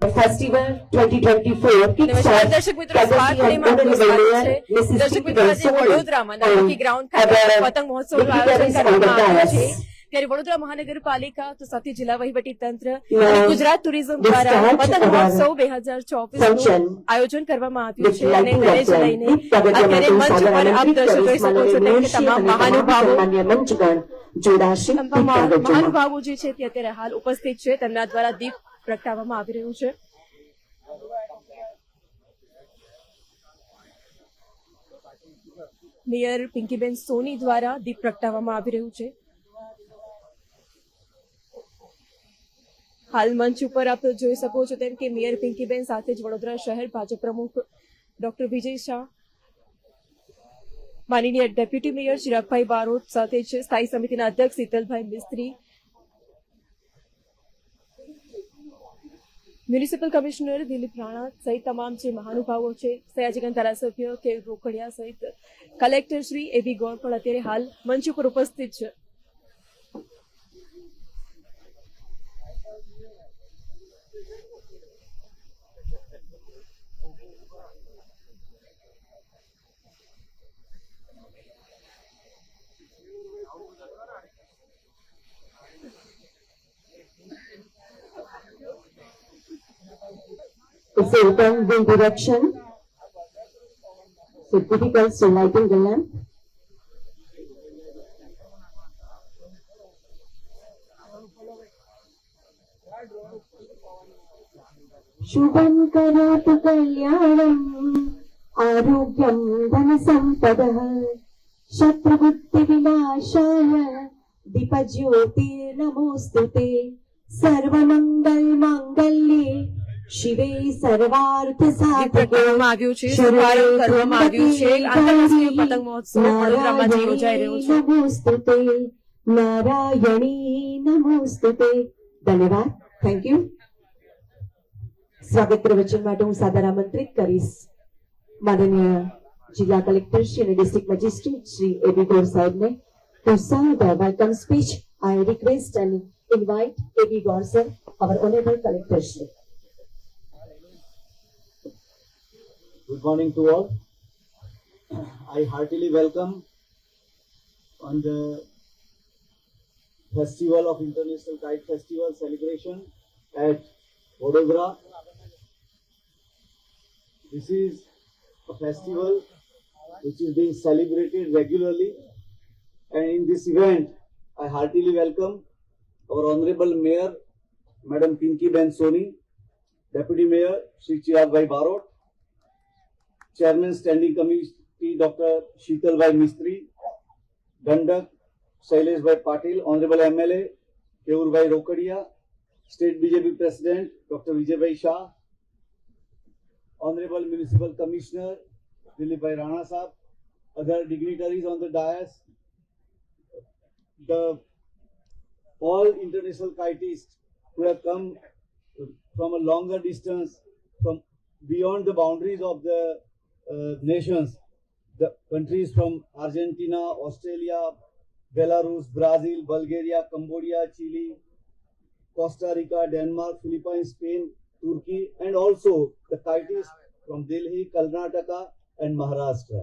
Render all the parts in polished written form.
Festival 2024 નમસ્કાર દર્શક મિત્રો, સ્માર્ટ ડેમાં આપનું સ્વાગત છે. દર્શક મિત્રો, આજે વડોદરામાં નાટકી ગ્રાઉન્ડ ખાતે પતંગ મહોત્સવનું આયોજન કરવામાં આવ્યું છે. ત્યારે વડોદરા મહાનગરપાલિકા તો સાથે જિલ્લા વહીવટી તંત્ર અને ગુજરાત ટુરિઝમ દ્વારા પતંગ મહોત્સવ 2024 નું આયોજન કરવામાં આવ્યું છે. અને તેને જ લઈને અત્યારે મંચ પર આપ દર્શક જોઈ શકો છો તેમ કે તમામ મહાનુભાવો જે છે તે અત્યારે હાલ ઉપસ્થિત છે. તેમના દ્વારા દીપ પ્રગટાવવામાં આવી રહ્યું છે. મેયર પિંકીબેન સોની દ્વારા દીપ પ્રગટાવવામાં આવી રહ્યું છે. હાલ મંચ ઉપર આપ જોઈ શકો છો તેમ કે મેયર પિંકીબેન સાથે જ વડોદરા શહેર ભાજપ પ્રમુખ ડોક્ટર વિજય શાહ, માનનીય ડેપ્યુટી મેયર ચિરાગભાઈ બારોટ સાથે જ સ્થાયી સમિતિના અધ્યક્ષ શીતલભાઈ મિસ્ત્રી, મ્યુનિસિપલ કમિશનર દિલીપ રાણા સહિત તમામ જે મહાનુભાવો છે, સયાજીગંજ ધારાસભ્ય કે રોકડિયા સહિત કલેક્ટર શ્રી એબી ગોર પણ અત્યારે હાલ મંચ ઉપર ઉપસ્થિત છે. It's a return wind direction. So typical, so lighting the lamp. Shubham karatu kalyanam arogyam dhana sampadah shatrabuddhi vinashaya dipajyoti namostute sarvamangal mangalye શિવે સર્વાર્થ સાધકે આવ્યું છે. શુભારંભ કરવામાં આવ્યું છે. આંતરરાષ્ટ્રીય પતંગ મહોત્સવ વડોદરામાં યોજાઈ રહ્યો છે. નમોસ્તુતે નારાયણી નમોસ્તુતે. ધન્યવાદ, થેન્ક યુ. સ્વાગત પ્રવચન માટે હું સાદર આમંત્રિત કરીશ માનનીય જિલ્લા કલેક્ટર શ્રી અને ડિસ્ટ્રિક્ટ મેજિસ્ટ્રેટ શ્રી એબી ગોર સાહેબને. To serve the welcome speech, I request and invite AB Gor sir, our honorable collector Shri. Good morning to all. I heartily welcome on the Festival of International Kite Festival celebration at Vadodara. This is a festival which is being celebrated regularly, and in this event I heartily welcome our Honorable Mayor Madam Pinkyben Soni, Deputy Mayor Shri Chiragbai Barot, Chairman Standing Committee Dr. Sheetalbhai Mistry, Dandak Shaileshbhai Patil, Honorable MLA Keurbai Rokadia, State BJP President Dr. Vijaybai Shah, Honorable Municipal Commissioner Dilipbhai Rana Sahab, other dignitaries on the dais, all international kitists who have come from a longer distance, from beyond the boundaries of the nations, the countries from Argentina, Australia, Belarus, Brazil, Bulgaria, Cambodia, Chile, Costa Rica, Denmark, Philippines, Spain, Turkey, and also the kitists from Delhi, Karnataka, and Maharashtra.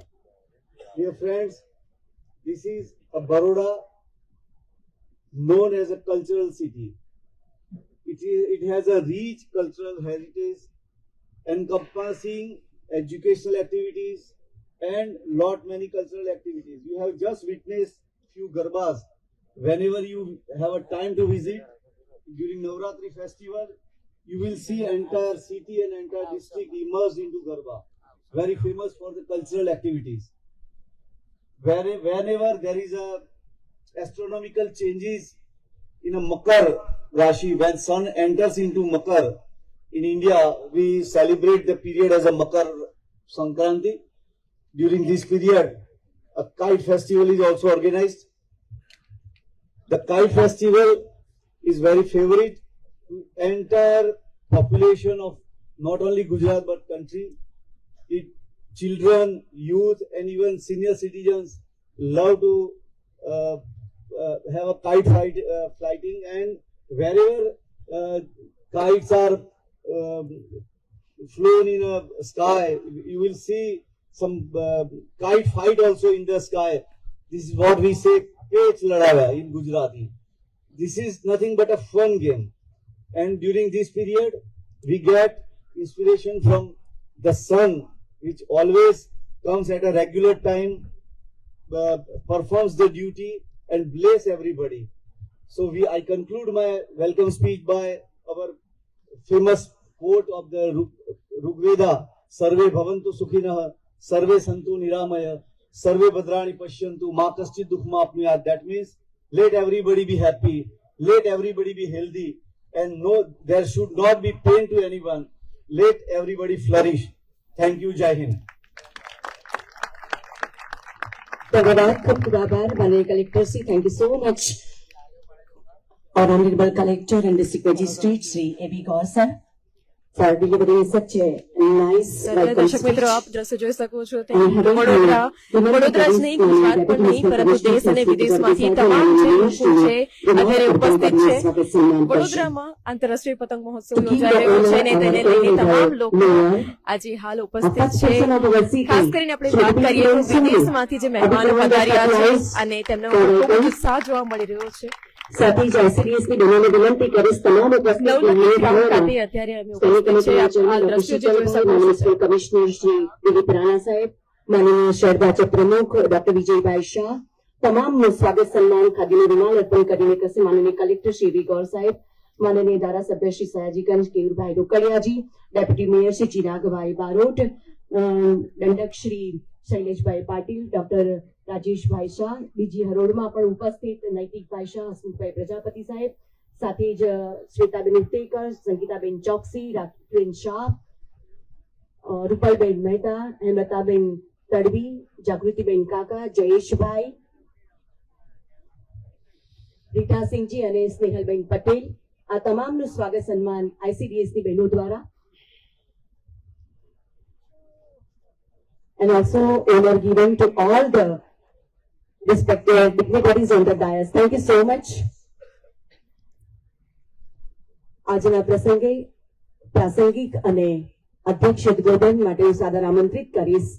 Dear friends, this is a Baroda known as a cultural city. It has a rich cultural heritage encompassing educational activities and many cultural activities. You have just witnessed few garbas. Whenever you have a time to visit during Navratri festival, you will see entire city and entire district immersed into garba. Very famous for the cultural activities. Whenever there is a astronomical changes in a Makar Rashi, when sun enters into Makar, in India, we celebrate the period as a Makar Sankranti. During this period, a kite festival is also organized. The kite festival is very favorite to entire population of not only Gujarat but country. Children, youth, and even senior citizens love to have a kite flighting, and wherever kites are flown in a sky. You will see some kite fight also in the sky. This is what we say, Pech Ladava in Gujarati. This is nothing but a fun game. And during this period, we get inspiration from the sun, which always comes at a regular time, performs the duty and bless everybody. So I conclude my welcome speech by our famous quote of the Rigveda, Sarve Bhavantu Sukhinah, Sarve Santu Niramaya, Sarve Bhadrani Pashyantu, Ma Kaschid Dukhma Apniyat. That means let everybody be happy, let everybody be healthy, and no, there should not be pain to anyone. Let everybody flourish. Thank you, Jai Hind. धन्यवाद, खूब खूब आभार माननीय collector Shri. Thank you so much. और honourable collector and district magistrate Shri AB Gaur sir for delivering such a nice welcome દર્શક મિત્રો, speech. આપ દ્રશ્ય જોઈ શકો છો તે વડોદરા જ નહીં, ગુજરાત પણ નહીં, પરંતુ દેશ અને વિદેશમાંથી તમામ જે લોકો છે અત્યારે ઉપસ્થિત છે. વડોદરામાં આંતરરાષ્ટ્રીય પતંગ મહોત્સવ યોજાઈ રહ્યો છે અને તેને લઈને તમામ લોકો આજે હાલ ઉપસ્થિત છે. ખાસ કરીને આપણે વાત કરીએ તો વિદેશમાંથી જે મહેમાનો પધાર્યા છે અને તેમનો ખૂબ જ ઉત્સાહ જોવા મળી રહ્યો છે. साथ ही ICDS की दोनों विनंती करीશ તમામ ઉપસ્થિત અત્યારે અમે ઉપસ્થિત છે. આપ આ દ્રશ્યો જે જોઈ શકો છો. કમિશનર શ્રી દિલીપ રાણા સાહેબ, માનનીય શહેર ભાજપ પ્રમુખ ડોક્ટર વિજયભાઈ શાહ, તમામનું સ્વાગત સન્માન ખાદીનો રૂમાલ અર્પણ કરીને કરશે માનનીય કલેક્ટર શ્રી AB ગૌર સાહેબ, માનનીય ધારાસભ્ય શ્રી સયાજીગંજ કેયુરભાઈ રોકડિયાજી, ડેપ્યુટી મેયર શ્રી ચિરાગભાઈ બારોટ, દંડક શ્રી શૈલેષભાઈ પાટીલ, ડોક્ટર રાજેશભાઈ શાહ, બીજી હરોળમાં પણ ઉપસ્થિત નૈતિકભાઈ શાહ, હસમુખભાઈ પ્રજાપતિ સાહેબ, સાથે જ શ્વેતાબેન ઉત્તેકર, સંગીતાબેન ચોકસી, રાકેશબેન શાહ, રૂપલબેન મહેતા, હેમલતાબેન તડવી, જાગૃતિબેન કાકા, જયેશભાઈ, રીટાસિંહજી અને સ્નેહલબેન પટેલ, આ તમામનું સ્વાગત સન્માન ICDS ની બહેનો દ્વારા. And also honor given to all the respected dignitaries on the dais. Thank you so much. આજના પ્રસંગે પ્રાસંગિક અને અધ્યક્ષ ઉદ્બોધન માટે હું સાદર આમંત્રિત કરીશ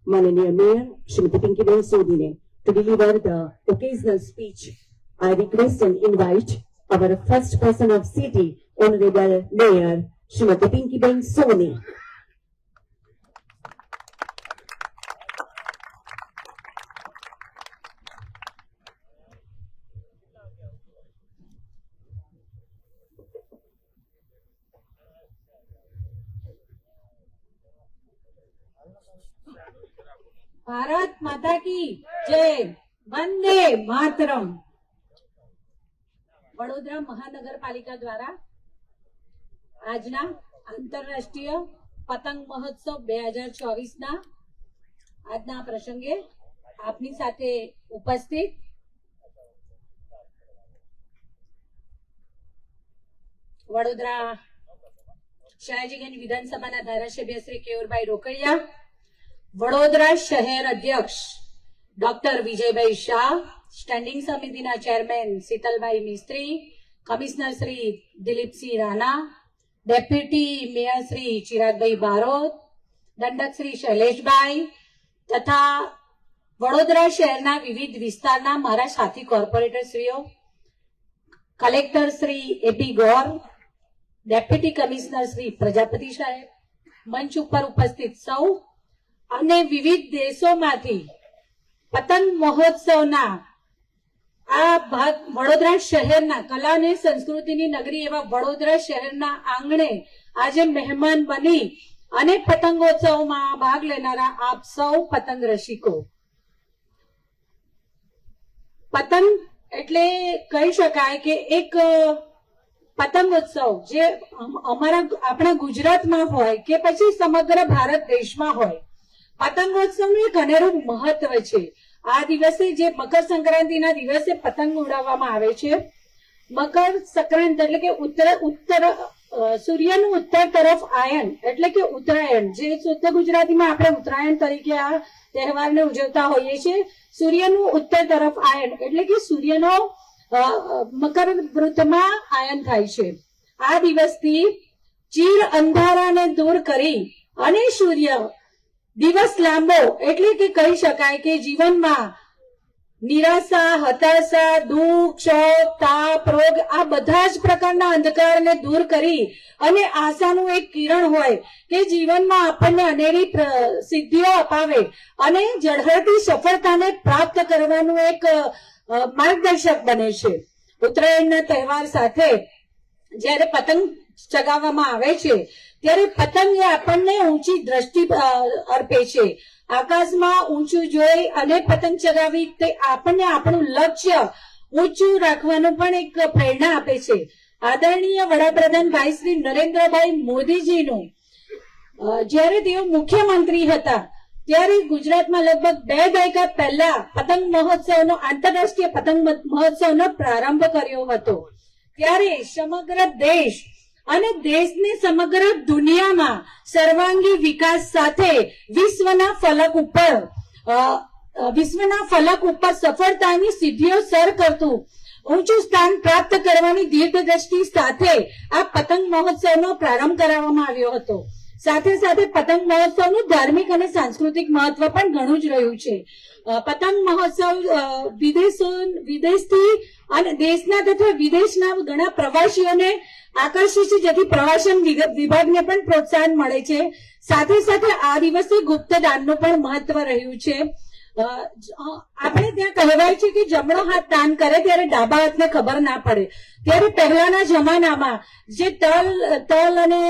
માનનીય મેયર શ્રીમતી પિંકીબેન સોનીને to deliver the occasional speech. I request and invite our first person of city, Honorable Mayor Shrimati Pinkyben Soni. Bharat માતા की जय. वंदे मातरम. વડોદરા મહાનગરપાલિકા દ્વારા આજના આંતરરાષ્ટ્રીય પતંગ મહોત્સવ 2024 ના આજના પ્રસંગે આપની સાથે ઉપસ્થિત વડોદરા સયાજીગંજ વિધાનસભાના ધારાસભ્ય શ્રી કેયુરભાઈ રોકડિયા, વડોદરા શહેર અધ્યક્ષ ડોક્ટર વિજયભાઈ શાહ, સ્ટેન્ડિંગ સમિતિના chairman Shitalbhai Mistry, commissioner Shri Dilipsinh Rana, deputy mayor Shri Chiragbhai Barot, દંડક શ્રી શૈલેષભાઈ તથા વડોદરા શહેરના વિવિધ વિસ્તારના મારા સાથી કોર્પોરેટરશ્રીઓ, collector Shri AB ગૌર, deputy commissioner Shri Prajapati સાહેબ, મંચ ઉપર ઉપસ્થિત સૌ અને વિવિધ દેશોમાંથી પતંગ મહોત્સવના આ ભાગ વડોદરા શહેરના કલા અને સંસ્કૃતિની નગરી એવા વડોદરા શહેરના આંગણે આજે મહેમાન બની અને પતંગોત્સવમાં ભાગ લેનારા આપ સૌ પતંગ રસિકો. પતંગ એટલે કહી શકાય કે એક પતંગોત્સવ જે આપણા ગુજરાતમાં હોય કે પછી સમગ્ર ભારત દેશમાં હોય, પતંગોત્સવનું એક અનેરું મહત્વ છે. આ દિવસે જે મકર સંક્રાંતિના દિવસે પતંગ ઉડાવવામાં આવે છે, મકર સંક્રાંતિ એટલે કે ઉત્તર સૂર્યનું ઉત્તર તરફ આયન એટલે કે ઉત્તરાયણ, જે શુદ્ધ ગુજરાતીમાં આપણે ઉત્તરાયણ તરીકે આ તહેવારને ઉજવતા હોઈએ છીએ. સૂર્યનું ઉત્તર તરફ આયન એટલે કે સૂર્યનો મકર વૃત્તમાં આયન થાય છે. આ દિવસથી ચીર અંધારાને દૂર કરી અને સૂર્ય દિવસ લાંબો, એટલે કે કહી શકાય કે જીવનમાં નિરાશા, હતાશા, દુઃખ, શોક, તાપ, રોગ આ બધા જ પ્રકારના અંધકારને દૂર કરી અને આશાનું એક કિરણ હોય કે જીવનમાં આપણને અનેરી સિદ્ધિઓ અપાવે અને ઝળહળતી સફળતાને પ્રાપ્ત કરવાનું એક માર્ગદર્શક બને છે. ઉત્તરાયણના તહેવાર સાથે જ્યારે પતંગ ચગાવવામાં આવે છે ત્યારે પતંગ એ આપણને ઊંચી દ્રષ્ટિ અર્પે છે. આકાશમાં ઊંચું જોઈ અને પતંગ ચગાવી તે આપણને આપણું લક્ષ્ય ઊંચું રાખવાનું પણ એક પ્રેરણા આપે છે. આદરણીય વડાપ્રધાન ભાઈ શ્રી નરેન્દ્રભાઈ મોદીજીનું જ્યારે તેઓ મુખ્યમંત્રી હતા ત્યારે ગુજરાતમાં લગભગ 2 દાયકા પહેલા પતંગ મહોત્સવનો, આંતરરાષ્ટ્રીય પતંગ મહોત્સવનો પ્રારંભ કર્યો હતો. ત્યારે સમગ્ર દેશ અને દેશને સમગ્ર દુનિયામાં સર્વાંગી વિકાસ સાથે વિશ્વના ફલક ઉપર સફળતાની સિદ્ધિઓ સર કરતું ઊંચું સ્થાન પ્રાપ્ત કરવાની દીર્ઘદ્રષ્ટિ સાથે આ પતંગ મહોત્સવનો પ્રારંભ કરાવવામાં આવ્યો હતો. સાથે સાથે પતંગ મહોત્સવનું ધાર્મિક અને સાંસ્કૃતિક મહત્વ પણ ઘણું જ રહ્યું છે. પતંગ મહોત્સવ વિદેશથી અને દેશના તથા વિદેશના ઘણા પ્રવાસીઓને આકર્ષે છે, જેથી પ્રવાસન વિભાગને પણ પ્રોત્સાહન મળે છે. સાથે સાથે આ દિવસે ગુપ્ત દાનનું પણ મહત્વ રહ્યું છે. આપણે ત્યાં કહેવાય છે કે જમણો હાથ દાન કરે ત્યારે ડાબા હાથને ખબર ના પડે. ત્યારે પહેલાના જમાનામાં જે તલ અને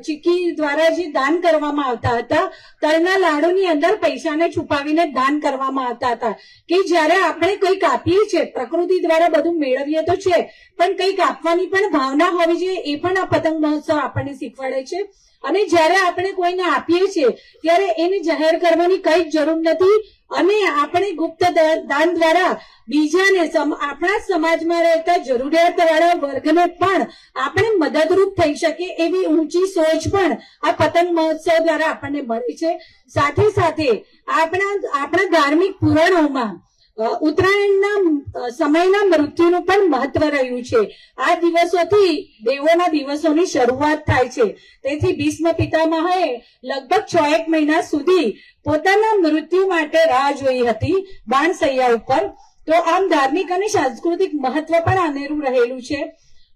ચીકી દ્વારા જે દાન કરવામાં આવતા હતા, તલના લાડુની અંદર પૈસાને છુપાવીને દાન કરવામાં આવતા હતા કે જ્યારે આપણે કંઈક આપીએ છીએ, પ્રકૃતિ દ્વારા બધું મેળવીએ તો છે, પણ કંઈક આપવાની પણ ભાવના હોવી જોઈએ. એ પણ આ પતંગ મહોત્સવ આપણને શીખવાડે છે. અને જ્યારે આપણે કોઈને આપીએ છીએ ત્યારે એને જાહેર કરવાની કઈ જ જરૂર નથી અને આપણે ગુપ્ત દાન દ્વારા બીજાને, આપણા સમાજમાં રહેતા જરૂરિયાતવાળા વર્ગને પણ આપણે મદદરૂપ થઈ શકે એવી ઊંચી સોચ પણ આ પતંગ મહોત્સવ દ્વારા આપણને મળે છે. સાથે સાથે આપણા ધાર્મિક પુરાણોમાં ઉત્તરાયણના સમયના મૃત્યુનું પણ મહત્વ રહ્યું છે. આ દિવસોથી દેવોના દિવસોની શરૂઆત થાય છે. તેથી ભીષ્મ પિતામહે લગભગ 6-1 મહિના સુધી પોતાના મૃત્યુ માટે રાહ જોઈ હતી બાણસૈયા ઉપર. તો આમ ધાર્મિક અને સાંસ્કૃતિક મહત્વ પણ અનેરું રહેલું છે.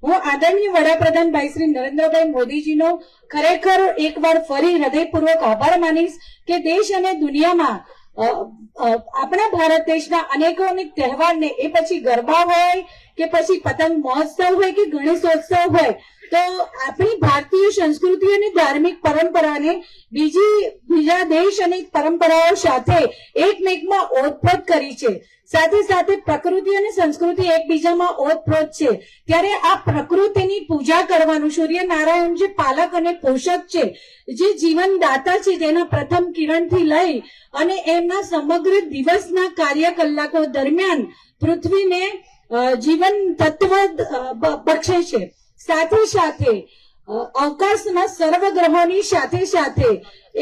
હું આદરણીય વડાપ્રધાન ભાઈ શ્રી નરેન્દ્રભાઈ મોદીજીનો ખરેખર એકવાર ફરી હૃદયપૂર્વક આભાર માનીશ કે દેશ અને દુનિયામાં આપણા ભારત દેશના અનેક તહેવારને, એ પછી ગરબા હોય કે પછી પતંગ મહોત્સવ હોય કે ગણેશોત્સવ હોય, તો આપણી ભારતીય સંસ્કૃતિ અને ધાર્મિક પરંપરાને બીજા દેશ અને પરંપરાઓ સાથે એકમેકમાં ઓતપ્રોત કરી છે. સાથે સાથે પ્રકૃતિ અને સંસ્કૃતિ એકબીજામાં ઓતપ્રોત છે. ત્યારે આ પ્રકૃતિની પૂજા કરવાનું, સૂર્યનારાયણ જે પાલક અને પોષક છે, જે જીવનદાતા છે, જેના પ્રથમ કિરણથી લઈ અને એમના સમગ્ર દિવસના કાર્ય કલાકો દરમિયાન પૃથ્વીને જીવન તત્વ બક્ષે છે. સાથે સાથે અવકાશમાં સર્વ ગ્રહોની સાથે સાથે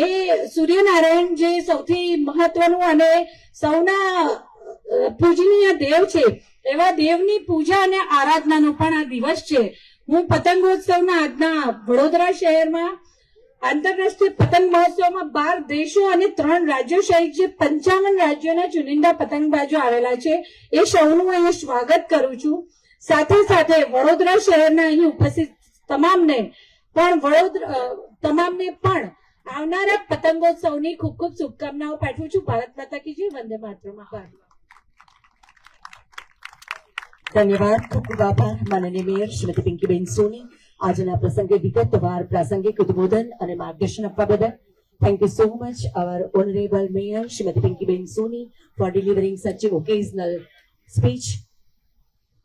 એ સૂર્યનારાયણ જે સૌથી મહત્વનું અને સૌના પૂજનીય દેવ છે, એવા દેવની પૂજા અને આરાધનાનો પણ આ દિવસ છે. હું પતંગોત્સવના આજના વડોદરા શહેરમાં આંતરરાષ્ટ્રીય પતંગ મહોત્સવમાં 12 દેશો અને 3 રાજ્યો સહિત જે 55 રાજ્યોના ચુનિંદા પતંગબાજો આવેલા છે, એ સૌનું અહીંયા સ્વાગત કરું છું. સાથે સાથે વડોદરા શહેરના અહીં ઉપસ્થિત તમામને પણ આવનારા પતંગોત્સવની ખૂબ ખૂબ શુભકામનાઓ પાઠવું છું. ભારત માતા કી જય. વંદે માતરમ. ધન્યવાદ. ખૂબ ખૂબ આભાર માનનીય મેયર શ્રીમતી પિંકીબેન સોની આજના પ્રસંગે વિગતવાર પ્રાસંગિક ઉદ્બોધન અને માર્ગદર્શન આપવા બદલ. Thank you so much, our honorable mayor Shrimati Pinkiben Soni, for delivering such an occasional speech.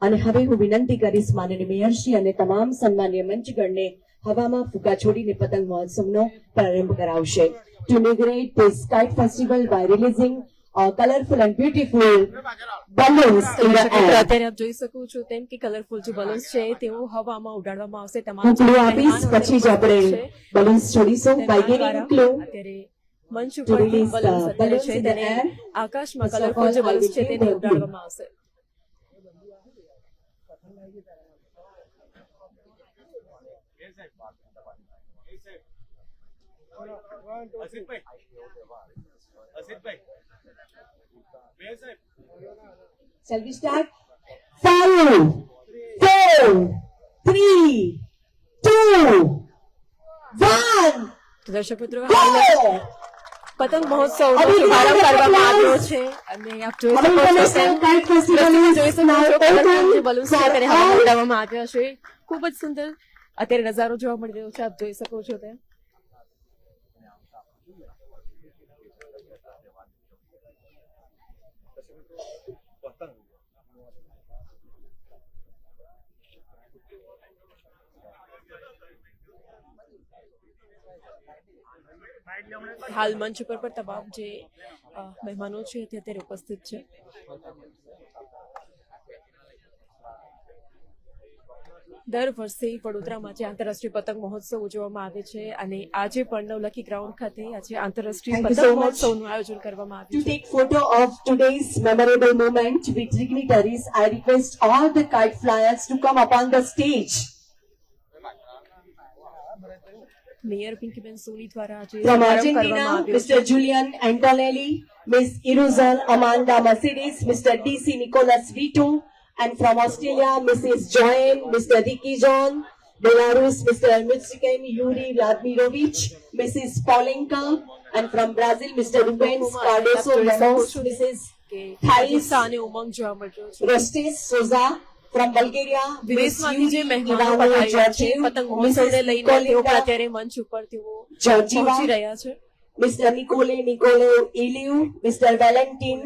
અને હવે હું વિનંતી કરીશ માનનીય મેયરશ્રી અને તમામ સન્માનીય મંચગણને હવામાં ફૂંકા છોડીને પતંગ મહોત્સવનો પ્રારંભ કરાવશે. To inaugurate this kite festival by releasing colorful and beautiful balloons in the air. અત્યારે આપ જોઈ શકો છો તેમ કે કલરફુલ જે બલૂન્સ છે તેઓ હવામાં ઉડાડવામાં આવશે. હું ક્લુ આપીશ, પછી જ આપણે બલૂન્સ છોડીશું. by giving clue અત્યારે મંચ ઉપર બલૂન્સ અત્યારે છે તેને આકાશમાં કલરફુલ જે બલૂન્સ છે તેને ઉડાડવામાં આવશે. Shall we start? 5, 4, 3, 2, 1. તો દર્શક મિત્રો હાલ પતંગ મહોત્સવનો શુભારંભ કરવામાં આવ્યો છે અને આપ જોઈ શકો છો તેમ બલૂન્સ અત્યારે હવામાં ઉડાવવામાં આવ્યા છે. ખૂબ જ સુંદર અત્યારે નજારો જોવા મળી રહ્યો છે, આપ જોઈ શકો છો તેમ. હાલ મંચ ઉપર પણ તમામ જે મહેમાનો છે તે અત્યારે ઉપસ્થિત છે. દર વર્ષે વડોદરામાં જે આંતરરાષ્ટ્રીય પતંગ મહોત્સવ ઉજવવામાં આવે છે અને આજે પણ નવલખી ગ્રાઉન્ડ ખાતે આજે આંતરરાષ્ટ્રીય Thank you પતંગ so much. મહોત્સવનું આયોજન કરવામાં To આવ્યું છે. take photo of today's memorable moment with dignitaries, I request all the kite flyers to come upon the stage. Mayor Pinkiben Soni દ્વારા આજે From શુભારંભ Argentina, કરવામાં આવ્યો Mr. છે. Julian Antonelli, Miss Iruzal Amanda Mercedes, Mr. DC Nicholas Vito, and from Australia, Mrs. Joanne, Mr. Ricky John, Belarus, Mr. Michigan Yuri Vladimirovich, Mrs. Paulinka, and from Brazil, Mr. Rubens Cardoso Ramos, Mrs. કે Thais ઉત્સાહ અને ઉમંગ જોવા મળી રહ્યો છે. Rustis Souza, from Bulgaria, Miss વિદેશમાંથી જે Yuri મહેમાનો Ivano પધાર્યા છે Georgiev, પતંગ મહોત્સવને Mrs. લઈને તેઓ પણ Nikolina અત્યારે મંચ ઉપર તેઓ Georgieva, પહોંચી રહ્યા છે. Mr. Nikolai Iliu, Mr. Valentin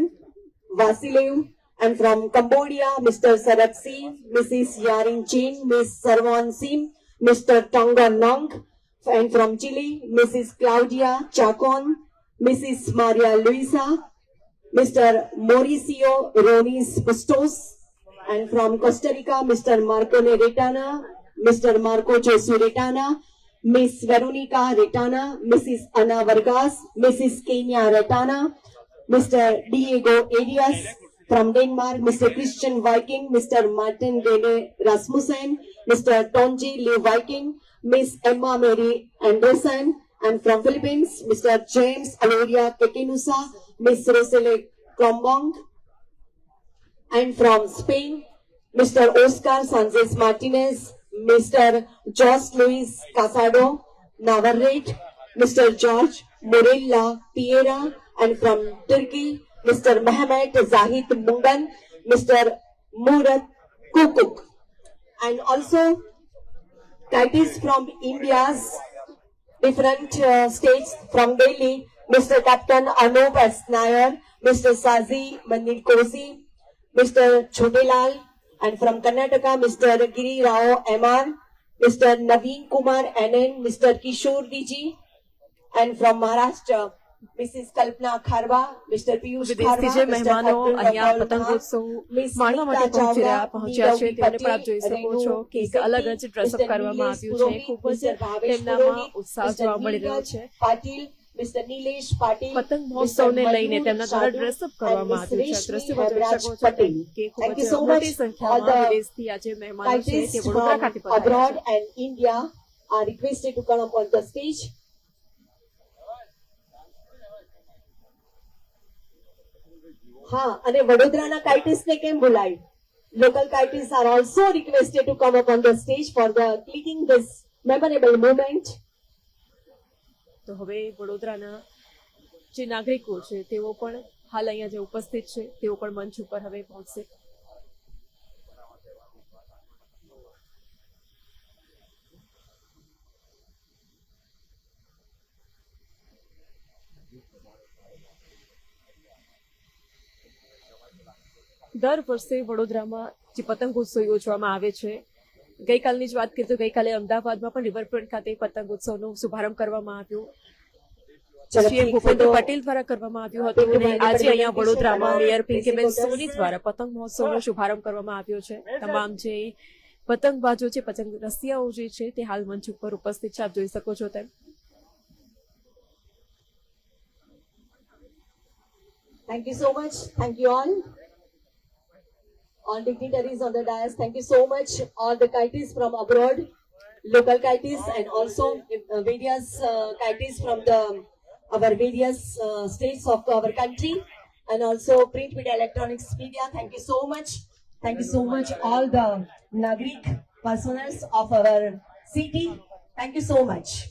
Vasilev, and from Cambodia, Mr. Sarat Singh, Mrs. Yarin Chin, Miss Sarwan Sim, Mr. Tonga Nong, and from Chile, Mrs. Claudia Chacon, Mrs. Maria Luisa, Mr. Mauricio Ronis Bustos, and from Costa Rica, Mr. Marco Retana, Mr. Marco Josu Retana, Miss Veronica Retana, Mrs. Ana Vargas, Mrs. Kenya Retana, Mr. Diego Arias from Denmark, Mr. Christian Viking, Mr. Martin Rene Rasmussen, Mr. Tonji Lee Viking, Miss Emma Mary Anderson, and from Philippines, Mr. James Aloria Kekenusa, Miss Rosele Klombong, and from Spain, Mr. Oscar Sanchez Martinez, Mr. Jos Luis Casado Navarrete, Mr. George Morella Piera, and from Turkey, Mr. Mehmet Zahid Mungan, Mr. Murat Kukuk, and also kites from India's different states from Delhi, Mr. Captain Anup S. Nair, Mr. Sazi Manil Kosi, Mr. Chotelal, and from Karnataka, Mr. Giri Rao MR, Mr. Naveen Kumar NN, Mr. Kishore DG, and from Maharashtra, Mrs. Kalpana Kharwa, Mr. Piyush વિદેશથી Kharwa, જે Mr. મહેમાનો Abdul અહીંયા Rahul પતંગોત્સવ Miss માણવા માટે Nita Chawla, પહોંચ્યા છે Neerav તેમને પણ આપ Patel, જોઈ શકો Renu છો કે એક અલગ જ ડ્રેસઅપ Mr. કરવામાં Nilesh આવ્યું છે. Purohit, ખૂબ જ Mr. Bhavesh તેમનામાં Purohit, ઉત્સાહ Mr. જોવા મળી રહ્યો Neeraj છે. Patil, Mr. Nilesh Patil, પતંગ Mr. મહોત્સવને લઈને Mayur તેમના દ્વારા Sadhu, ડ્રેસઅપ and કરવામાં Miss આવ્યું છે. Reshmi દ્રશ્યમાં જોઈ Havraj શકો છો Patel. કે ખૂબ Thank જ you so મોટી much. All સંખ્યામાં the વિદેશથી આજે મહેમાનો છે તે Scientists વડોદરા from ખાતે પધાર્યા abroad છે. and India are requested to come up on the stage. હા અને વડોદરાના કાઇટિસ્ટને કેમ ભૂલાય? Local kites are also requested to come up on the stage for the clicking this memorable moment. તો હવે વડોદરાના જે નાગરિકો છે તેઓ પણ હાલ અહીંયા જે ઉપસ્થિત છે તેઓ પણ મંચ ઉપર હવે પહોંચશે. દર વર્ષે વડોદરામાં જે પતંગોત્સવ યોજવામાં આવે છે, ગઈકાલની જ વાત કરીએ તો ગઈકાલે અમદાવાદમાં પણ રિવરફ્રન્ટ ખાતે પતંગોત્સવનો શુભારંભ કરવામાં આવ્યો. સીએમ ભૂપેન્દ્ર પટેલ દ્વારા કરવામાં આવ્યું હતું અને આજે અહીંયા વડોદરામાં મેયર પિંકીબેન સોની દ્વારા પતંગ મહોત્સવનો શુભારંભ કરવામાં આવ્યો છે. તમામ જે પતંગબાજો છે, પતંગ રસિયાઓ જે છે તે હાલ મંચ ઉપર ઉપસ્થિત છે, આપ જોઈ શકો છો તેમ. Thank you so much. Thank you all. All dignitaries on the dais, thank you so much. All the kites from abroad. local kites and also various kites from our various states of our country, and also print media, electronics media. Thank you so much. Thank you so much, all the Nagrik personals of our city. Thank you so much.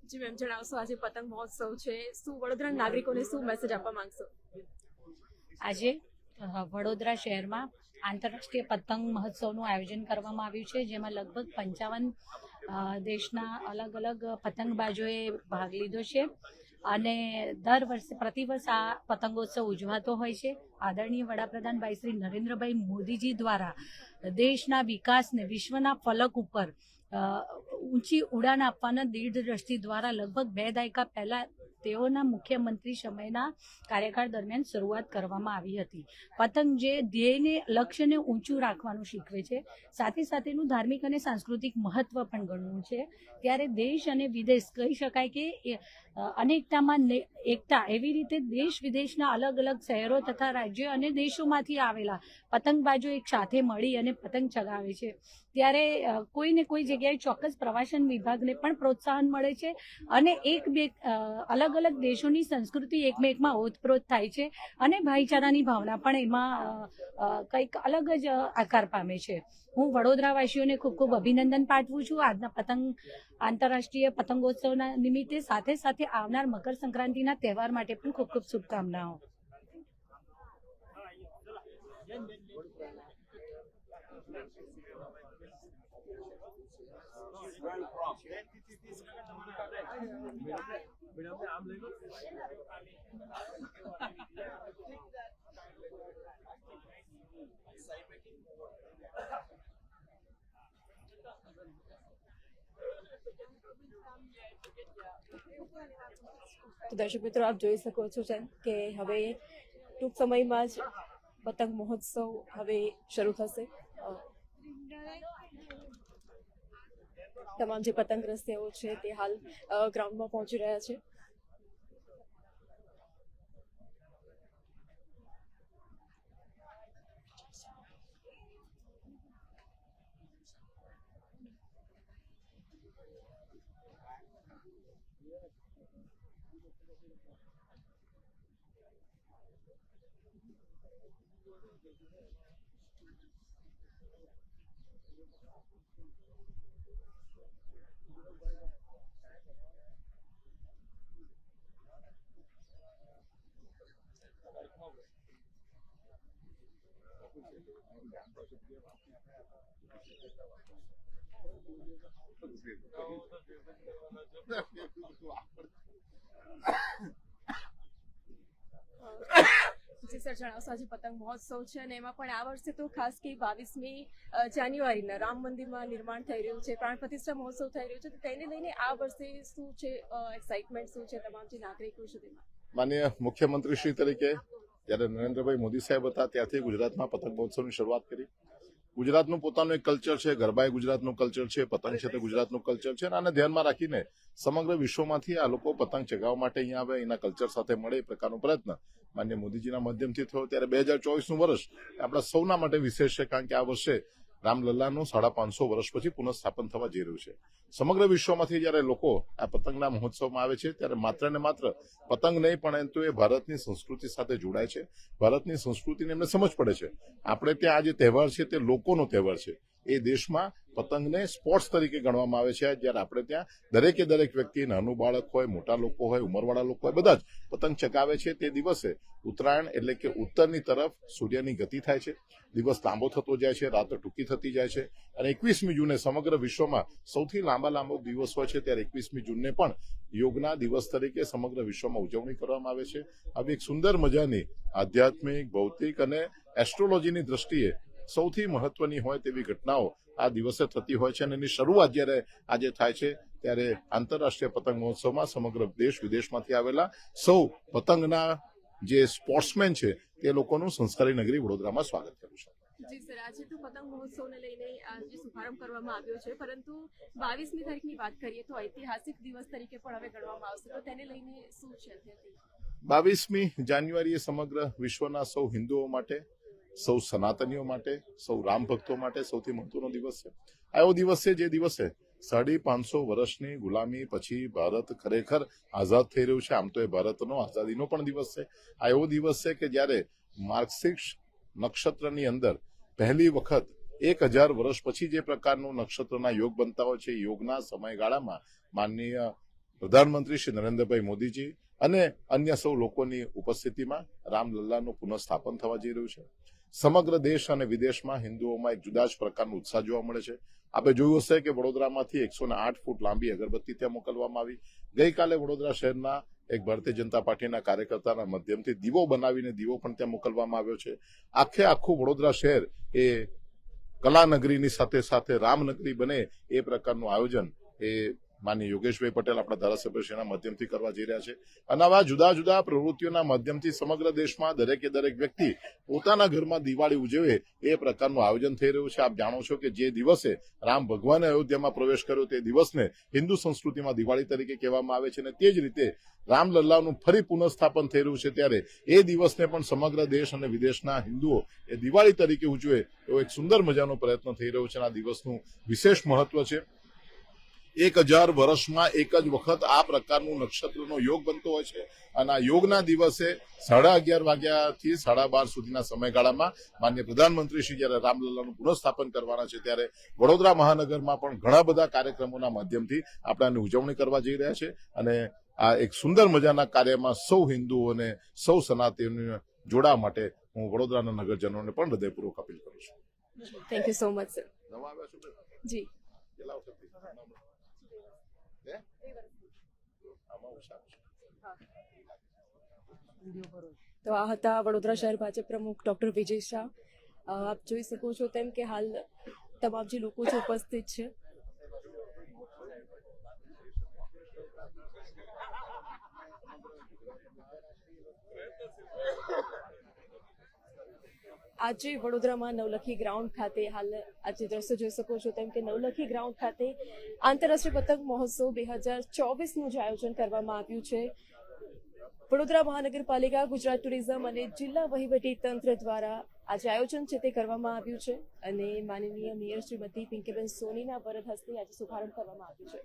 જી ma'am, જણાવશો આજે પતંગ મહોત્સવ છે, શું વડોદરા નાગરિકોને શું message આપવા માંગશો? આજે વડોદરા શહેરમાં આંતરરાષ્ટ્રીય પતંગ મહોત્સવનું આયોજન કરવામાં આવ્યું છે, જેમાં લગભગ 55 દેશના અલગ અલગ પતંગબાજોએ ભાગ લીધો છે અને દર વર્ષે પ્રતિવર્ષ આ પતંગોત્સવ ઉજવાતો હોય છે. આદરણીય વડાપ્રધાન ભાઈ શ્રી નરેન્દ્રભાઈ મોદીજી દ્વારા દેશના વિકાસને વિશ્વના ફલક ઉપર ઊંચી ઉડાન આપવાના દીર્ઘ દ્રષ્ટિ દ્વારા લગભગ 2 દાયકા પહેલા તેઓના મુખ્યમંત્રી સમયના કાર્યકાળ દરમિયાન શરૂઆત કરવામાં આવી હતી. પતંગ જે ધ્યેયને લક્ષ્યને ઊંચું રાખવાનું શીખવે છે, સાથે સાથેનું ધાર્મિક અને સાંસ્કૃતિક મહત્વ પણ ઘણું છે. ત્યારે દેશ અને વિદેશ કહી શકાય કે અનેકતામાં એકતા, એવી રીતે દેશ વિદેશના અલગ અલગ શહેરો તથા રાજ્યો અને દેશોમાંથી આવેલા પતંગબાજો એક સાથે મળી અને પતંગ ચગાવે છે. ત્યારે કોઈ ને કોઈ જગ્યાએ ચોક્કસ પ્રવાસન વિભાગને પણ પ્રોત્સાહન મળે છે અને અલગ અલગ દેશોની સંસ્કૃતિ એકમેકમાં ઓતપ્રોત થાય છે અને ભાઈચારાની ભાવના પણ એમાં કંઈક અલગ જ આકાર પામે છે. હું વડોદરાવાસીઓને ખૂબ ખૂબ અભિનંદન પાઠવું છું આજના આંતરરાષ્ટ્રીય પતંગોત્સવના નિમિત્તે, સાથે સાથે આવનાર મકર સંક્રાંતિના તહેવાર માટે પણ ખૂબ ખૂબ શુભકામનાઓ. તો દર્શક મિત્રો, આપ જોઈ શકો છો કે હવે ટૂંક સમયમાં જ પતંગ મહોત્સવ હવે શરૂ થશે. તમામ જે પતંગ રસિયાઓ છે તે હાલ ગ્રાઉન્ડમાં પહોંચી રહ્યા છે. જી સર, જણાવશો આજે પતંગ મહોત્સવ છે અને એમાં પણ આ વર્ષે તો ખાસ કે 22મી જાન્યુઆરીના રામ મંદિરમાં નિર્માણ થઈ રહ્યું છે, પ્રાણ પ્રતિષ્ઠા મહોત્સવ થઈ રહ્યો છે, તો તેને લઈને આ વર્ષે શું છે એક્સાઇટમેન્ટ શું છે તમામ જે નાગરિકો સુધીમાં? માનનીય મુખ્યમંત્રી શ્રી તરીકે જ્યારે નરેન્દ્રભાઈ મોદી સાહેબ હતા ત્યારથી ગુજરાતમાં પતંગ મહોત્સવની શરૂઆત કરી. ગુજરાતનું પોતાનું એક કલ્ચર છે, ગરબા એ ગુજરાતનું કલ્ચર છે, પતંગ છે તે ગુજરાતનું કલ્ચર છે અને આને ધ્યાનમાં રાખીને સમગ્ર વિશ્વમાંથી આ લોકો પતંગ ચગાવવા માટે અહીંયા આવે, એના કલ્ચર સાથે મળે એ પ્રકારનો પ્રયત્ન માન્ય મોદીજીના માધ્યમથી થયો. ત્યારે 2024નું વર્ષ આપણા સૌના માટે વિશેષ છે, કારણ કે આ વર્ષે રામલલ્લાનું 550 વર્ષ પછી પુનઃસ્થાપન થવા જઈ રહ્યું છે. સમગ્ર વિશ્વમાંથી જયારે લોકો આ પતંગના મહોત્સવમાં આવે છે ત્યારે માત્ર ને માત્ર પતંગ નહીં, પરંતુ એ ભારતની સંસ્કૃતિ સાથે જોડાય છે, ભારતની સંસ્કૃતિને એમને સમજ પડે છે. આપણે ત્યાં આ જે તહેવાર છે તે લોકોનો તહેવાર છે. એ દેશમાં પતંગને સ્પોર્ટ્સ તરીકે ગણવામાં આવે છે. જ્યારે આપણે ત્યાં દરેકે દરેક વ્યક્તિ, નાનું બાળક હોય, મોટા લોકો હોય, ઉંમરવાળા લોકો હોય, બધા જ પતંગ ચગાવે છે. તે દિવસે ઉત્તરાયણ એટલે કે ઉત્તરની તરફ સૂર્યની ગતિ થાય છે, દિવસ લાંબો થતો જાય છે, રાત ટૂંકી થતી જાય છે અને 21મી જૂને સમગ્ર વિશ્વમાં સૌથી લાંબો દિવસ હોય છે. ત્યારે 21મી જૂનને પણ યોગના દિવસ તરીકે સમગ્ર વિશ્વમાં ઉજવણી કરવામાં આવે છે. આવી એક સુંદર મજાની આધ્યાત્મિક, ભૌતિક અને એસ્ટ્રોલોજીની દ્રષ્ટિએ સૌથી મહત્વની હોય તેવી ઘટનાઓ આ દિવસે થતી હોય છે અને એની શરૂઆત જ્યારે આજે થાય છે ત્યારે આંતરરાષ્ટ્રીય પતંગ મહોત્સવમાં સમગ્ર દેશ વિદેશમાંથી આવેલા સૌ પતંગના જે સ્પોર્ટ્સમેન છે તે લોકોનું સંસ્કારી નગરી વડોદરામાં સ્વાગત કર્યું છે. જી સર, આજે તો પતંગ મહોત્સવને લઈને આજે શુભારંભ કરવામાં આવ્યો છે, પરંતુ 22મી તારીખની વાત કરીએ તો ઐતિહાસિક દિવસ તરીકે પણ હવે ગણવામાં આવશે, તો તેને લઈને શું છે? 22મી જાન્યુઆરીએ સમગ્ર વિશ્વના સૌ હિન્દુઓ માટે, સૌ સનાતનીઓ માટે, સૌ રામ ભક્તો માટે સૌથી મહત્વનો દિવસ છે. આ એવો દિવસ છે જે દિવસે 550 વર્ષની ગુલામી પછી ભારત ખરેખર આઝાદ થઈ રહ્યું છે. આમ તો એ ભારતનો આઝાદીનો પણ દિવસ છે. આ એવો દિવસ છે કે જ્યારે માર્ગશીર્ષ નક્ષત્રની અંદર પહેલી વખત 1000 વર્ષ પછી જે પ્રકારનું નક્ષત્રના યોગ બનતા હોય છે, યોગના સમયગાળામાં માનનીય પ્રધાનમંત્રી શ્રી નરેન્દ્રભાઈ મોદીજી અને અન્ય સૌ લોકોની ઉપસ્થિતિમાં રામલલ્લાનું પુનઃસ્થાપન થવા જઈ રહ્યું છે. સમગ્ર દેશ અને વિદેશમાં હિન્દુઓમાં એક જુદા જ પ્રકારનો ઉત્સાહ જોવા મળે છે. આપણે જોયું હશે કે વડોદરામાંથી 108 ફૂટ લાંબી અગરબત્તી ત્યાં મોકલવામાં આવી. ગઈકાલે વડોદરા શહેરના એક ભારતીય જનતા પાર્ટીના કાર્યકર્તાના માધ્યમથી દીવો બનાવીને દીવો પણ ત્યાં મોકલવામાં આવ્યો છે. આખું વડોદરા શહેર એ કલાનગરીની સાથે સાથે રામનગરી બને એ પ્રકારનું આયોજન એ માનનીય યોગેશભાઈ પટેલ આપણા ધારાસભ્યશ્રીના માધ્યમથી કરવા જઈ રહ્યા છે. અને આવા જુદા જુદા પ્રવૃત્તિઓના માધ્યમથી સમગ્ર દેશમાં દરેકે દરેક વ્યક્તિ પોતાના ઘરમાં દિવાળી ઉજવે એ પ્રકારનું આયોજન થઈ રહ્યું છે. આપ જાણો છો કે જે દિવસે રામ ભગવાને અયોધ્યામાં પ્રવેશ કર્યો તે દિવસને હિન્દુ સંસ્કૃતિમાં દિવાળી તરીકે કહેવામાં આવે છે અને તે જ રીતે રામલલ્લાનું ફરી પુનઃસ્થાપન થઈ રહ્યું છે. ત્યારે એ દિવસને પણ સમગ્ર દેશ અને વિદેશના હિન્દુઓ એ દિવાળી તરીકે ઉજવે એવો એક સુંદર મજાનો પ્રયત્ન થઈ રહ્યો છે. આ દિવસનું વિશેષ મહત્વ છે. 1000 વર્ષમાં એક જ વખત આ પ્રકારનું નક્ષત્રનો યોગ બનતો હોય છે અને આ યોગના દિવસે 11:30 વાગ્યાથી 12:30 સુધીના સમયગાળામાં માનનીય પ્રધાનમંત્રી શ્રી જ્યારે રામલલ્લાનું પુનઃસ્થાપન કરવાના છે ત્યારે વડોદરા મહાનગરમાં પણ ઘણા બધા કાર્યક્રમોના માધ્યમથી આપણે આની ઉજવણી કરવા જઈ રહ્યા છે અને આ એક સુંદર મજાના કાર્યમાં સૌ હિન્દુઓ અને સૌ સનાતનીઓને જોડાવા માટે હું વડોદરાના નગરજનોને પણ હૃદયપૂર્વક અપીલ કરું છું. Thank you so much sir. નવા આવ્યા છો જી. કેટલા વખતથી? તો આ હતા વડોદરા શહેર ભાજપ પ્રમુખ ડોક્ટર વિજય શાહ. આપ જોઈ શકો છો તેમ કે હાલ તમામ જે લોકો છે ઉપસ્થિત છે. આજે વડોદરામાં નવલખી ગ્રાઉન્ડ ખાતે હાલ આજે દ્રશ્ય જોઈ શકો છો તેમ કે નવલખી ગ્રાઉન્ડ ખાતે આંતરરાષ્ટ્રીય પતંગ મહોત્સવ 2024નું જે આયોજન કરવામાં આવ્યું છે વડોદરા મહાનગરપાલિકા, ગુજરાત ટુરિઝમ અને જિલ્લા વહીવટી તંત્ર દ્વારા આજે આયોજન છે તે કરવામાં આવ્યું છે અને માનનીય મેયર શ્રીમતી પિંકીબેન સોનીના વરદ હસ્તે આજે શુભારંભ કરવામાં આવ્યું છે.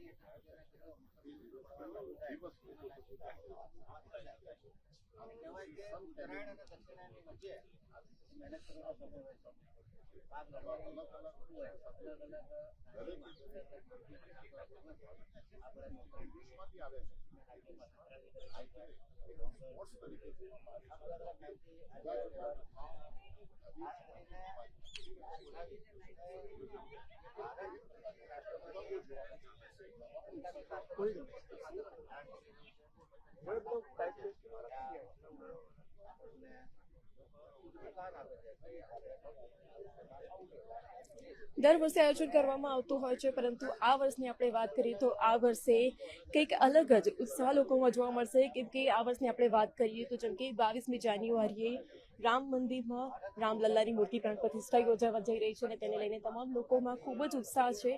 દર વર્ષે આયોજન કરવામાં આવતું હોય છે, પરંતુ આ વર્ષની આપણે વાત કરીએ તો આ વર્ષે કંઈક અલગ જ ઉત્સાહ લોકોમાં જોવા મળશે. કેમ કે આ વર્ષની આપણે વાત કરીએ તો જેમ કે 22મી જાન્યુઆરીએ રામ મંદિરમાં રામલલ્લાની મૂર્તિ પ્રાણ પ્રતિષ્ઠા યોજાવા જઈ રહી છે અને તેને લઈને તમામ લોકોમાં ખૂબ જ ઉત્સાહ છે.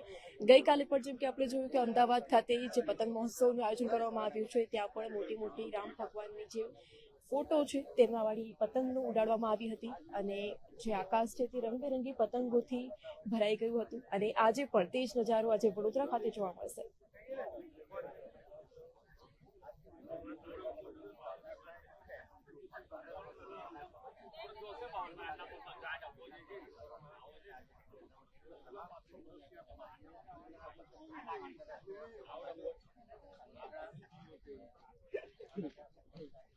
ગઈકાલે પણ જેમ કે આપણે જોયું કે અમદાવાદ ખાતે જે પતંગ મહોત્સવનું આયોજન કરવામાં આવ્યું છે ત્યાં પણ મોટી મોટી રામ ભગવાનની જે ફોટો છે તેમાં વાળી પતંગનું ઉડાડવામાં આવી હતી અને જે આકાશ છે તે રંગબેરંગી પતંગોથી ભરાઈ ગયું હતું અને આજે પણ તે જ નજારો આજે વડોદરા ખાતે જોવા મળશે.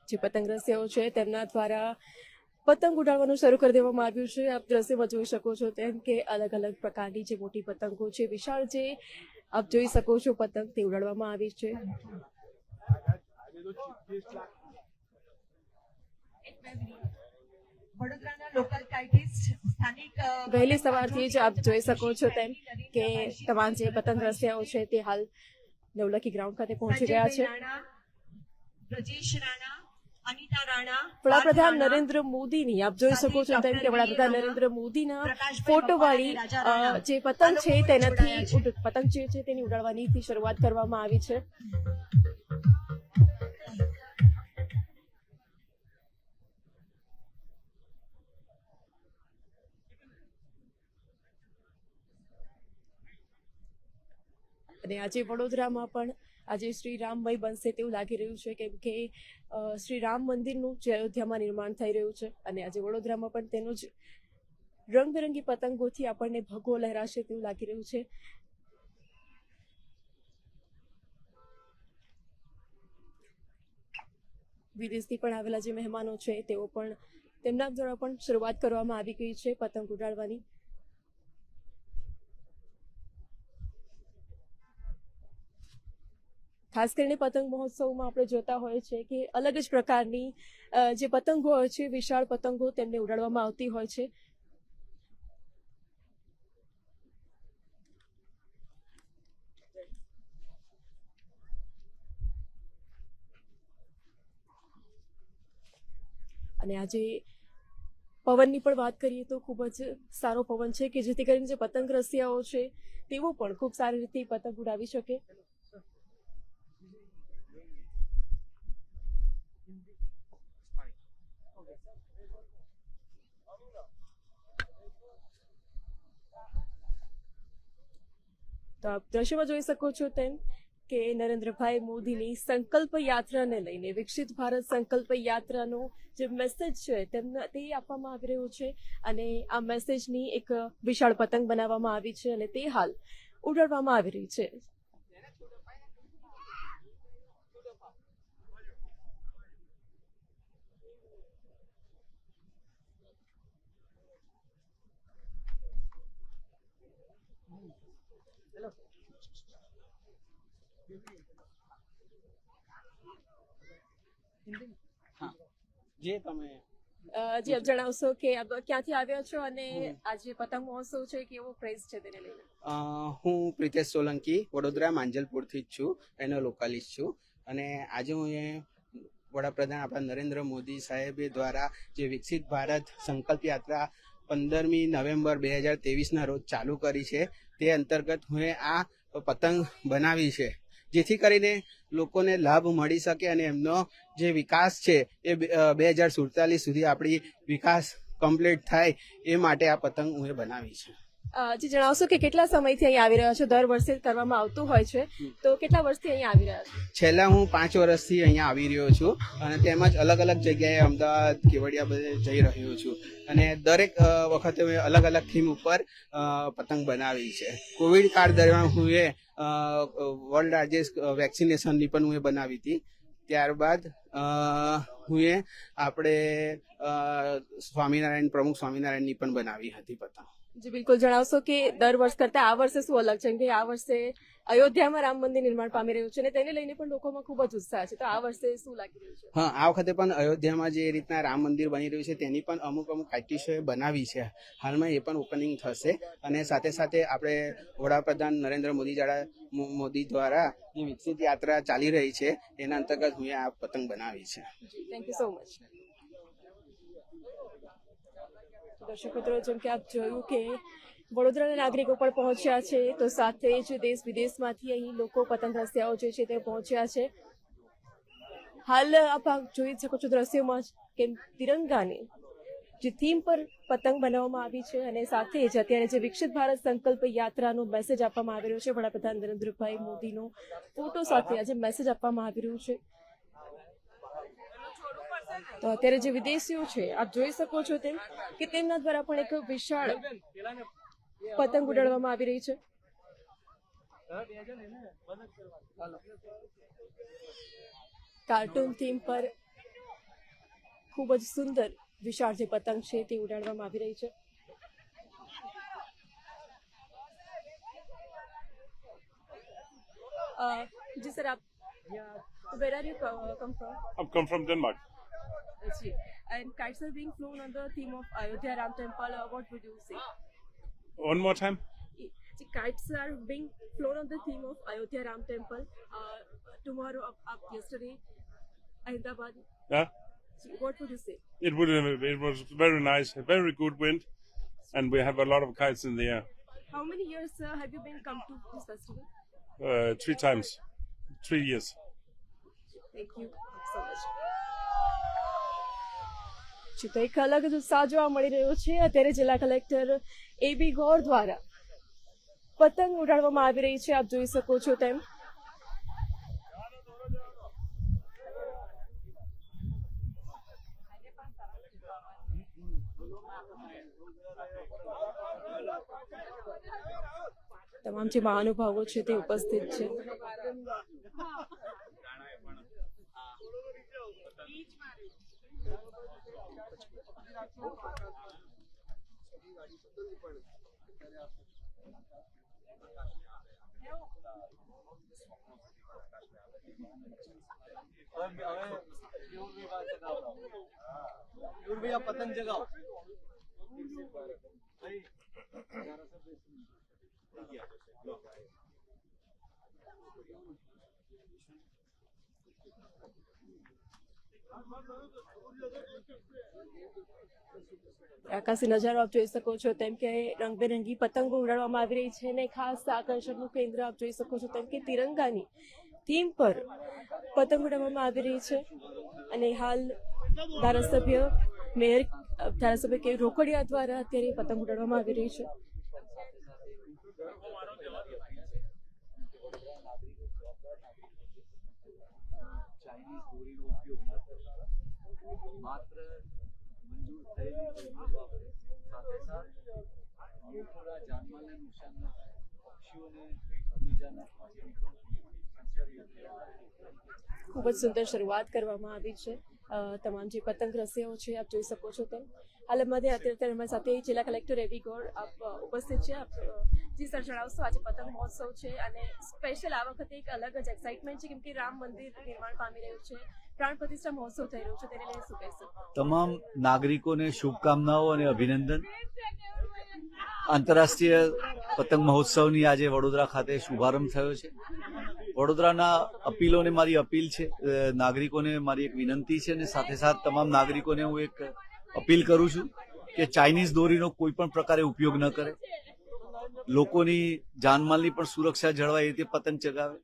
જે પતંગ રસિયાઓ છે તેમના દ્વારા પતંગ ઉડાડવાનું શરૂ કરી દેવામાં આવ્યું છે. આપ દ્રશ્યમાં જોઈ શકો છો તેમ કે અલગ અલગ પ્રકારની જે મોટી પતંગો છે, વિશાળ જે આપ જોઈ શકો છો પતંગ તે ઉડાડવામાં આવી છે. વહેલી સવારથી જ આપ જોઈ શકો છો તેમ કે તમામ જે પતંગ રસિયાઓ છે તે હાલ નવલખી ગ્રાઉન્ડ ખાતે પહોંચી ગયા છે. વડાપ્રધાન નરેન્દ્ર મોદીની આપ જોઈ શકો છો તેમ કે વડાપ્રધાન નરેન્દ્ર મોદીના ફોટોવાળી જે પતંગ છે તેનાથી પતંગ જે છે તેની ઉડાડવાની શરૂઆત કરવામાં આવી છે. અને આજે વડોદરામાં પણ આજે શ્રી રામમય બનશે તેવું લાગી રહ્યું છે, કેમ કે શ્રી રામ મંદિરનું જે અયોધ્યામાં નિર્માણ થઈ રહ્યું છે અને આજે વડોદરામાં પણ તેનું જ રંગબેરંગી પતંગોથી આપણને ભગવો લહેરાશે તેવું લાગી રહ્યું છે. વિદેશથી પણ આવેલા જે મહેમાનો છે તેઓ પણ તેમના દ્વારા પણ શરૂઆત કરવામાં આવી ગઈ છે પતંગ ઉડાડવાની. ખાસ કરીને પતંગ મહોત્સવમાં આપણે જોતા હોય છે કે અલગ જ પ્રકારની જે પતંગો હોય છે, વિશાળ પતંગો તેમને ઉડાડવામાં આવતી હોય છે. અને આજે પવનની પણ વાત કરીએ તો ખૂબ જ સારો પવન છે કે જેથી કરીને જે પતંગ રસિયાઓ છે તેઓ પણ ખૂબ સારી રીતે પતંગ ઉડાવી શકે. તો આપ દ્રશ્યમાં જોઈ શકો છો તેમ કે નરેન્દ્રભાઈ મોદીની સંકલ્પ યાત્રાને લઈને વિકસિત ભારત સંકલ્પ યાત્રાનો જે મેસેજ છે તે આપવામાં આવી રહ્યો છે અને આ મેસેજની એક વિશાળ પતંગ બનાવવામાં આવી છે અને તે હાલ ઉડાડવામાં આવી રહી છે. જે તમે જી આપ જણાવશો કે આપ ક્યાંથી આવ્યા છો અને આજે પતંગ મહોત્સવ છે કેવો ક્રેઝ છે તેને લઈને? હું પ્રિતેશ સોલંકી વડોદરા માંજલપુરથી જ છું, એનો લોકાલિસ્ટ છું અને આજે હું એ વડાપ્રધાન આપણા નરેન્દ્ર મોદી સાહેબે દ્વારા જે વિકસિત ભારત સંકલ્પ યાત્રા 15મી નવેમ્બર 2023ના રોજ ચાલુ કરી છે તે અંતર્ગત હું આ પતંગ બનાવી છે જેથી કરીને લોકોને લાભ મળી શકે અને એમનો જે વિકાસ છે એ 2047 સુધી આપણી વિકાસ કમ્પ્લીટ થાય એ માટે આ પતંગ હું બનાવી છે. જી જણાવશો કે કેટલા સમયથી અહીં આવી રહ્યા છો? દર વર્ષે કરવામાં આવતું હોય છે, તો કેટલા વર્ષથી અહીં આવી રહ્યા છો? છેલ્લા હું 5 વર્ષથી અહીંયા આવી રહ્યો છું અને તેમજ અલગ અલગ જગ્યાએ અમદાવાદ, કેવડિયા બધે જઈ રહ્યો છું અને દરેક વખતે મેં અલગ અલગ થીમ ઉપર પતંગ બનાવી છે. કોવિડ કાળ દરમિયાન હું વર્લ્ડ લાર્જેસ્ટ વેક્સિનેશનની પણ હું બનાવી હતી. ત્યારબાદ હું આપણે સ્વામિનારાયણ પ્રમુખ સ્વામિનારાયણની પણ બનાવી હતી પતંગ. જી બિલકુલ, જણાવશો કે દર વર્ષ કરતા આ વર્ષે શું અલગ છે? કે આ વર્ષે અયોધ્યામાં રામ મંદિર નિર્માણ પામી રહ્યું છે અને તેને લઈને પણ લોકોમાં ખૂબ જ ઉત્સાહ છે, તો આ વર્ષે શું લાગી રહ્યું છે? હા, આ વખતે પણ અયોધ્યામાં જે રીતના રામ મંદિર બની રહ્યું છે તેની પણ અમુક આર્ટિસ્ટોએ બનાવી છે. હાલમાં એ પણ ઓપનિંગ થશે અને સાથે સાથે આપણે વડાપ્રધાન નરેન્દ્ર મોદી દ્વારા જે વિકસિત યાત્રા ચાલી રહી છે એના અંતર્ગત હું આ પતંગ બનાવી છે. Thank you so much. દર્શક મિત્રો, જેમ કે આપ જોયું કે વડોદરાના નાગરિકો પણ પહોંચ્યા છે, તો સાથે જ દેશ વિદેશમાંથી અહીં લોકો પતંગ રસિયાઓ જે છે તે પહોંચ્યા છે. હાલ આપ જોઈ શકો છો દ્રશ્યોમાં કે તિરંગાની જે થીમ પર પતંગ બનાવવામાં આવી છે અને સાથે જ અત્યારે જે વિકસિત ભારત સંકલ્પ યાત્રાનો મેસેજ આપવામાં આવી રહ્યો છે, વડાપ્રધાન નરેન્દ્રભાઈ મોદીનો ફોટો સાથે આજે મેસેજ આપવામાં આવી રહ્યું છે. તો અત્યારે જે વિદેશીઓ છે આપ જોઈ શકો છો તેમ કે તેમના દ્વારા પણ એક વિશાળ પતંગ ઉડાડવામાં આવી રહી છે. કાર્ટૂન થીમ પર ખૂબ જ સુંદર વિશાળ જે પતંગ છે તે ઉડાડવામાં આવી રહી છે. જી સર, આપ where are you come from? I've come from Denmark. Ji. And kites are being flown on the theme of Ayodhya Ram Temple. What would you say? One more time. The kites are being flown on the theme of Ayodhya Ram Temple. Tomorrow, yesterday, Ahmedabad. Yeah, What would you say? it was very nice, a very good wind, and we have a lot of kites in the air. How many years have you been come to this festival? 3 times, 3 years. Thank you so much. તો એક અલગ જ ઉત્સાહ જોવા મળી રહ્યો છે. અત્યારે જિલ્લા કલેક્ટર AB ગોર દ્વારા પતંગ ઉડાડવામાં આવી રહી છે. આપ જોઈ શકો છો તેમ. તમામ જે મહાનુભાવો છે તે ઉપસ્થિત છે. પતંગ જગાઓ. આકાશી નજારો આપ જોઈ શકો છો તેમ કે રંગબેરંગી પતંગો ઉડાડવામાં આવી રહી છે અને ખાસ આકર્ષણનું કેન્દ્ર આપ જોઈ શકો છો તેમ કે તિરંગાની થીમ પર પતંગ ઉડાડવામાં આવી રહી છે. અને હાલ ધારાસભ્ય કે રોકડિયા દ્વારા અત્યારે પતંગ ઉડાડવામાં આવી રહી છે. માત્ર મંજૂર થયેલી સાથે સાથે લોકોના જાનમાલને નુકસાન ન થાય, પક્ષીઓને બીજા ન ખૂબ જ સુંદર શરૂઆત કરવામાં આવી છે. તમામ જે પતંગ રસિયાઓ છે આપ જોઈ શકો છો તેમ. હાલ અત્યારે અમારી સાથે જિલ્લા કલેક્ટર AB ગોર આપ ઉપસ્થિત છે. આપ જી સર જણાવશો, આજે પતંગ મહોત્સવ છે અને સ્પેશિયલ આ વખતે એક અલગ જ એક્સાઇટમેન્ટ છે કેમ કે રામ મંદિર નિર્માણ પામી રહ્યું છે, પ્રાણ પ્રતિષ્ઠા મહોત્સવ થઈ રહ્યો છે, તેને લઈને શું કહેશો? તમામ નાગરિકોને શુભકામનાઓ અને અભિનંદન. આંતરરાષ્ટ્રીય પતંગ મહોત્સવની આજે વડોદરા ખાતે શુભારંભ થયો છે. વડોદરાના અપીલોને મારી અપીલ છે, નાગરિકોને મારી એક વિનંતી છે અને સાથે સાથે તમામ નાગરિકોને હું એક અપીલ કરું છું કે ચાઇનીઝ દોરીનો કોઈ પણ પ્રકારે ઉપયોગ ન કરે. લોકોની જાનમાલની પણ સુરક્ષા જળવાય એ રીતે પતંગ ચગાવે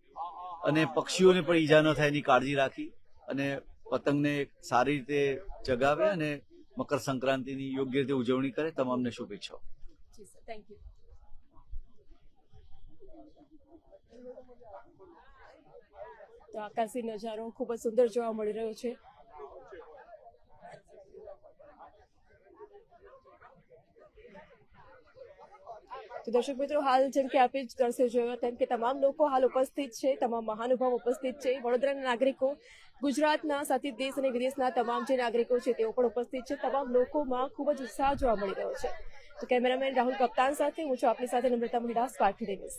અને પક્ષીઓને પણ ઈજા ન થાય એની કાળજી રાખી અને પતંગને સારી રીતે ચગાવે અને મકર સંક્રાંતિની યોગ્ય રીતે ઉજવણી કરે. તમામને શુભેચ્છાઓ. Thank you. તો આકાશી નજારો ખૂબ જ સુંદર જોવા મળી રહ્યો છે. તો દર્શક મિત્રો, હાલ જેમ કે આપે જ દર્શક જોયો તેમ કે તમામ લોકો હાલ ઉપસ્થિત છે, તમામ મહાનુભાવ ઉપસ્થિત છે. વડોદરાના નાગરિકો, ગુજરાતના સાથે દેશ અને વિદેશના તમામ જે નાગરિકો છે તેઓ પણ ઉપસ્થિત છે. તમામ લોકોમાં ખૂબ જ ઉત્સાહ જોવા મળી રહ્યો છે. તો કેમેરામેન રાહુલ કપ્તાન સાથે હું છું આપની સાથે નમ્રતા મહિડા, સ્પાર્ક ટુડે ન્યૂઝ.